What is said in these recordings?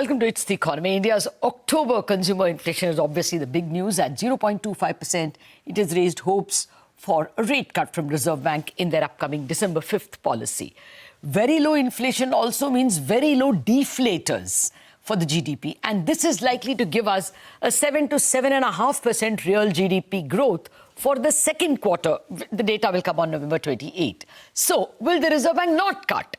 Welcome to It's the Economy. India's October consumer inflation is obviously the big news at 0.25%. It has raised hopes for a rate cut from Reserve Bank in their upcoming December 5th policy. Very low inflation also means very low deflators for the GDP. And this is likely to give us a 7 to 7.5% real GDP growth for the second quarter. The data will come on November 28. So will the Reserve Bank not cut?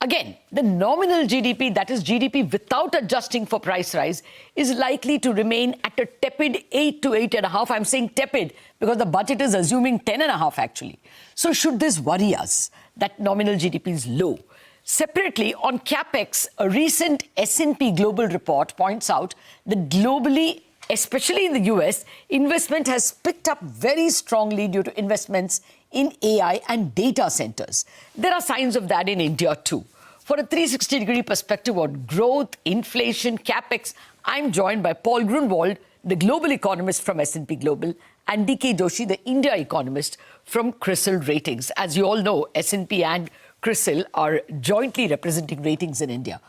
Again, the nominal GDP, that is GDP without adjusting for price rise, is likely to remain at a tepid 8 to 8.5. I'm saying tepid because the budget is assuming 10.5 actually. So should this worry us that nominal GDP is low? Separately, on capex, a recent S&P Global report points out that globally, especially in the US, investment has picked up very strongly due to investments in AI and data centers. There are signs of that in India too. For a 360-degree perspective on growth, inflation, capex, I'm joined by Paul Grunwald, the global economist from S&P Global, and DK Joshi, the India economist from CRISIL Ratings. As you all know, S&P and CRISIL are jointly representing ratings in India.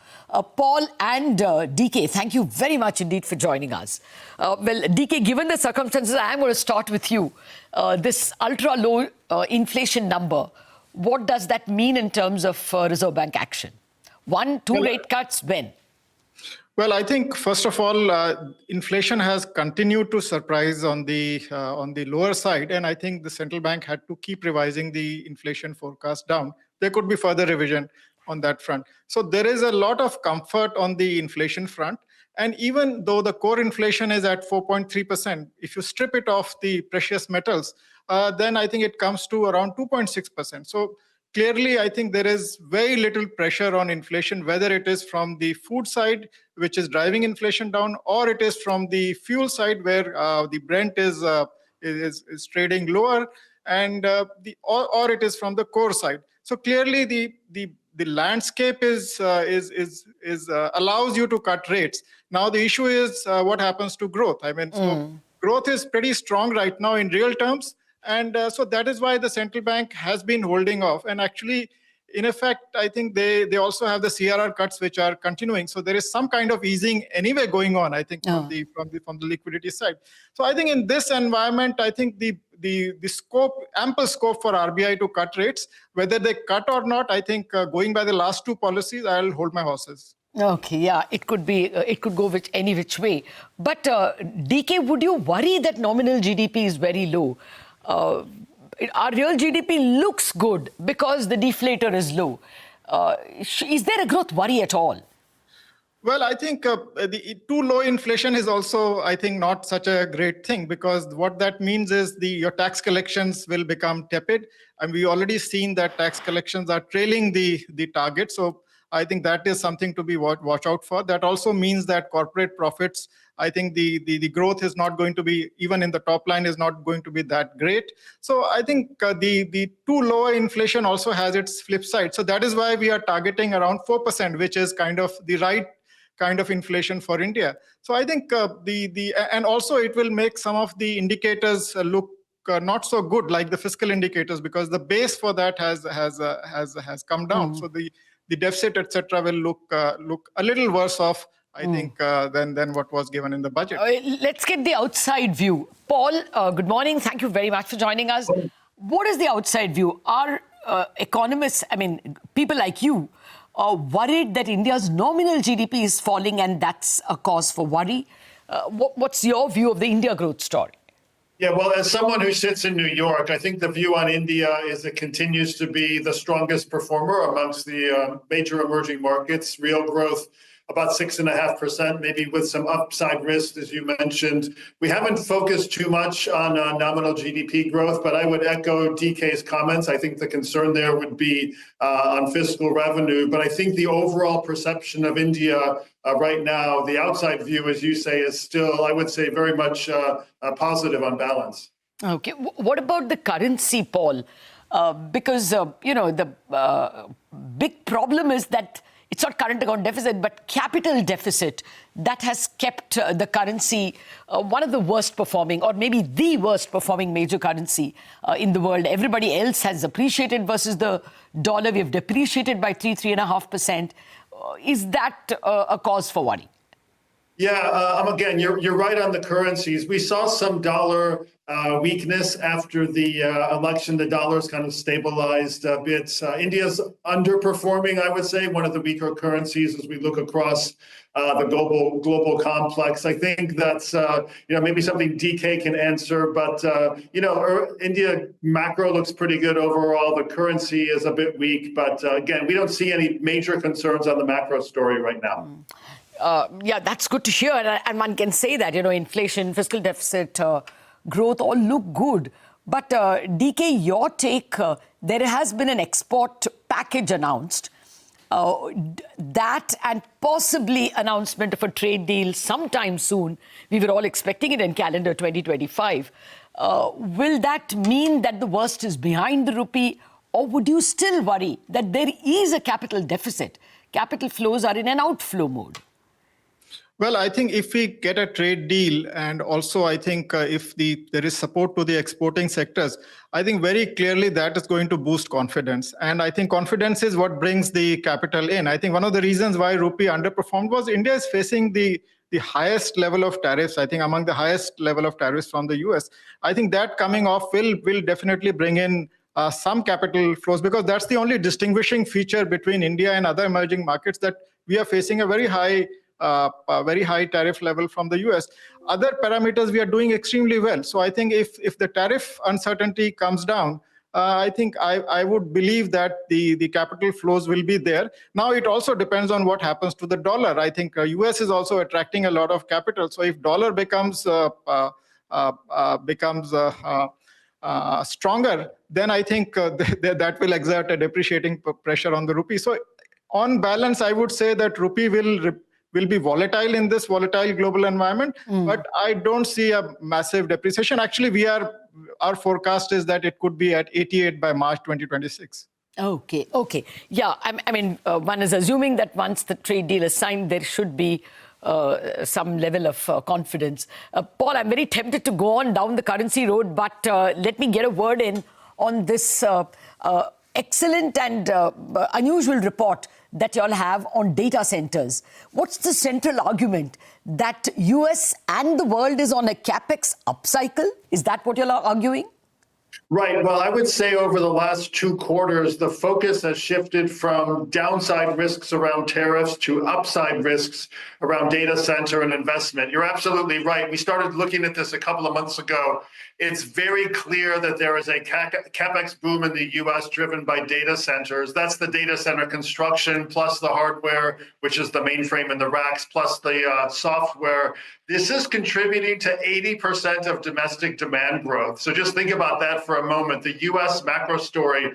Paul and DK, thank you very much indeed for joining us. Well, DK, given the circumstances, I'm going to start with you. This ultra-low inflation number, what does that mean in terms of Reserve Bank action? 1, 2 rate cuts, when? Well, I think, first of all, inflation has continued to surprise on the lower side. And I think the central bank had to keep revising the inflation forecast down. There could be further revision on that front. So there is a lot of comfort on the inflation front. And even though the core inflation is at 4.3%, if you strip it off the precious metals, then I think it comes to around 2.6%. So clearly, I think there is very little pressure on inflation, whether it is from the food side, which is driving inflation down, or it is from the fuel side, where the Brent is trading lower, and or it is from the core side. So clearly, the landscape is allows you to cut rates. Now the issue is what happens to growth. I mean, so growth is pretty strong right now in real terms. And so that is why the central bank has been holding off. And actually, in effect, I think they also have the CRR cuts, which are continuing. So there is some kind of easing anyway going on, I think, from the liquidity side. So I think in this environment, I think the ample scope for RBI to cut rates, whether they cut or not, I think going by the last two policies, I'll hold my horses. Okay, yeah, it could go any which way. But DK, would you worry that nominal GDP is very low? Our real GDP looks good because the deflator is low. Is there a growth worry at all? Well, I think the too low inflation is also, I think, not such a great thing, because what that means is your tax collections will become tepid. And we already seen that tax collections are trailing the target. So I think that is something to be watch out for. That also means that corporate profits, I think the growth is not going to be, even in the top line, is not going to be that great. So I think the too low inflation also has its flip side. So that is why we are targeting around 4%, which is kind of the right kind of inflation for India. So I think and also it will make some of the indicators look not so good, like the fiscal indicators, because the base for that has come down. So the deficit, etc., will look a little worse off, I think, than what was given in the budget. Let's get the outside view. Paul, good morning. Thank you very much for joining us. What is the outside view? Are economists, I mean, people like you, worried that India's nominal GDP is falling and that's a cause for worry? What's your view of the India growth story? Yeah, well, as someone who sits in New York, I think the view on India is it continues to be the strongest performer amongst the major emerging markets. Real growth about 6.5%, maybe with some upside risk, as you mentioned. We haven't focused too much on nominal GDP growth, but I would echo DK's comments. I think the concern there would be on fiscal revenue. But I think the overall perception of India right now, the outside view, as you say, is still, I would say, very much positive on balance. Okay. What about the currency, Paul? Because, the big problem is that it's not current account deficit, but capital deficit that has kept the currency one of the worst performing, or maybe the worst performing major currency in the world. Everybody else has appreciated versus the dollar. We have depreciated by 3.5%. is that a cause for worry? Yeah, again, you're right on the currencies. We saw some dollar weakness after the election. The dollar's kind of stabilized a bit. India's underperforming, I would say, one of the weaker currencies as we look across the global complex. I think that's maybe something DK can answer, but India macro looks pretty good overall. The currency is a bit weak, but again, we don't see any major concerns on the macro story right now. Yeah, that's good to hear. And one can say that, inflation, fiscal deficit, growth all look good. But DK, your take, there has been an export package announced. That and possibly announcement of a trade deal sometime soon. We were all expecting it in calendar 2025. Will that mean that the worst is behind the rupee? Or would you still worry that there is a capital deficit? Capital flows are in an outflow mode. Well, I think if we get a trade deal, and also I think if there is support to the exporting sectors, I think very clearly that is going to boost confidence. And I think confidence is what brings the capital in. I think one of the reasons why rupee underperformed was India is facing the highest level of tariffs, I think among the highest level of tariffs from the US. I think that coming off will definitely bring in some capital flows, because that's the only distinguishing feature between India and other emerging markets, that we are facing a very high tariff level from the US. Other parameters we are doing extremely well. So I think if the tariff uncertainty comes down, I think I would believe that the capital flows will be there. Now it also depends on what happens to the dollar. I think US is also attracting a lot of capital. So if dollar becomes stronger, then I think that will exert a depreciating pressure on the rupee. So on balance, I would say that rupee will be volatile in this volatile global environment, but I don't see a massive depreciation. Actually, our forecast is that it could be at 88 by March 2026. Okay. Yeah, I mean, one is assuming that once the trade deal is signed, there should be some level of confidence. Paul, I'm very tempted to go on down the currency road, but let me get a word in on this excellent and unusual report that you all have on data centers. What's the central argument? That US and the world is on a capex upcycle? Is that what you're arguing? Right. Well, I would say over the last 2 quarters, the focus has shifted from downside risks around tariffs to upside risks around data center and investment. You're absolutely right. We started looking at this a couple of months ago. It's very clear that there is a capex boom in the US driven by data centers. That's the data center construction plus the hardware, which is the mainframe and the racks, plus the software. This is contributing to 80% of domestic demand growth. So just think about that for a moment. The US macro story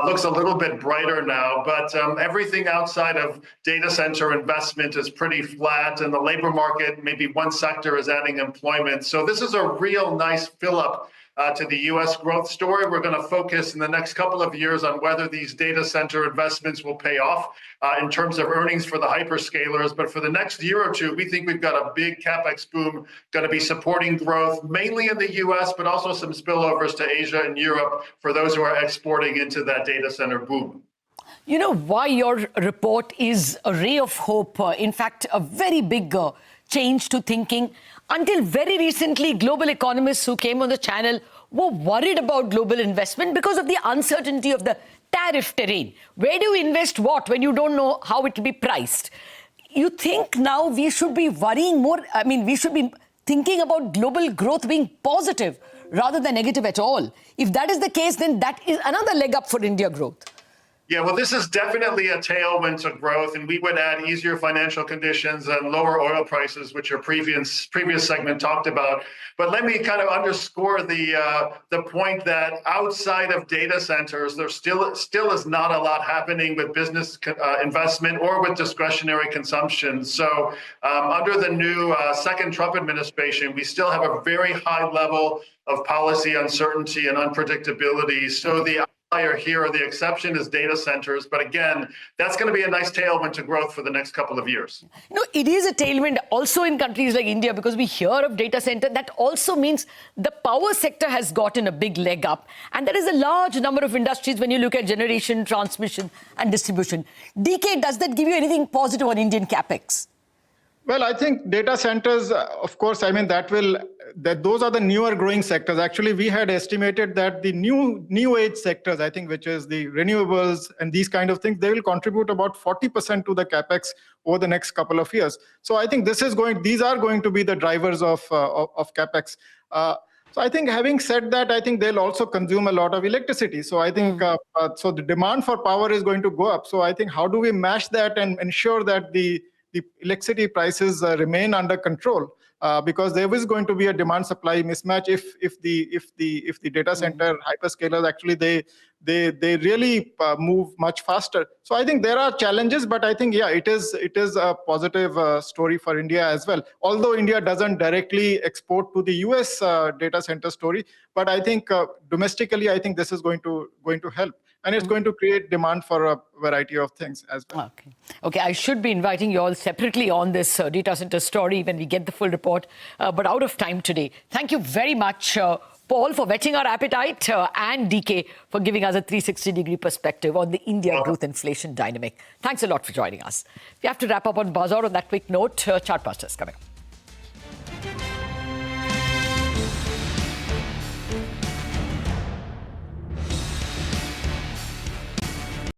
looks a little bit brighter now, but everything outside of data center investment is pretty flat, and the labor market, maybe one sector is adding employment. So this is a real nice fill-up to the US growth story. We're going to focus in the next couple of years on whether these data center investments will pay off in terms of earnings for the hyperscalers. But for the next year or two, we think we've got a big capex boom going to be supporting growth, mainly in the US, but also some spillovers to Asia and Europe for those who are exporting into that data center boom. You know why your report is a ray of hope, in fact, a very big change to thinking. Until very recently, global economists who came on the channel were worried about global investment because of the uncertainty of the tariff terrain. Where do you invest what when you don't know how it will be priced? You think now we should be worrying more? I mean, we should be thinking about global growth being positive rather than negative at all. If that is the case, then that is another leg up for India growth. Yeah, well, this is definitely a tailwind to growth, and we would add easier financial conditions and lower oil prices, which our previous segment talked about. But let me kind of underscore the point that outside of data centers, there still is not a lot happening with business investment or with discretionary consumption. So under the new second Trump administration, we still have a very high level of policy uncertainty and unpredictability. So the outlier here. The exception is data centers. But again, that's going to be a nice tailwind to growth for the next couple of years. It is a tailwind also in countries like India because we hear of data center. That also means the power sector has gotten a big leg up. And there is a large number of industries when you look at generation, transmission and distribution. DK, does that give you anything positive on Indian capex? Well, I think data centers, of course, I mean, those are the newer growing sectors. Actually, we had estimated that the new age sectors, I think, which is the renewables and these kind of things, they will contribute about 40% to the capex over the next couple of years. So I think these are going to be the drivers of capex. So I think having said that, I think they'll also consume a lot of electricity. So I think so the demand for power is going to go up. So I think how do we match that and ensure that the electricity prices remain under control, because there is going to be a demand-supply mismatch if the data center hyperscalers actually they really move much faster. So I think there are challenges, but I think it is a positive story for India as well. Although India doesn't directly export to the US data center story, but I think domestically I think this is going to help. And it's going to create demand for a variety of things as well. Okay, I should be inviting you all separately on this data center story when we get the full report, but out of time today. Thank you very much, Paul, for whetting our appetite, and DK for giving us a 360-degree perspective on the India growth inflation dynamic. Thanks a lot for joining us. We have to wrap up on Bazaar on that quick note. Chartbusters coming up.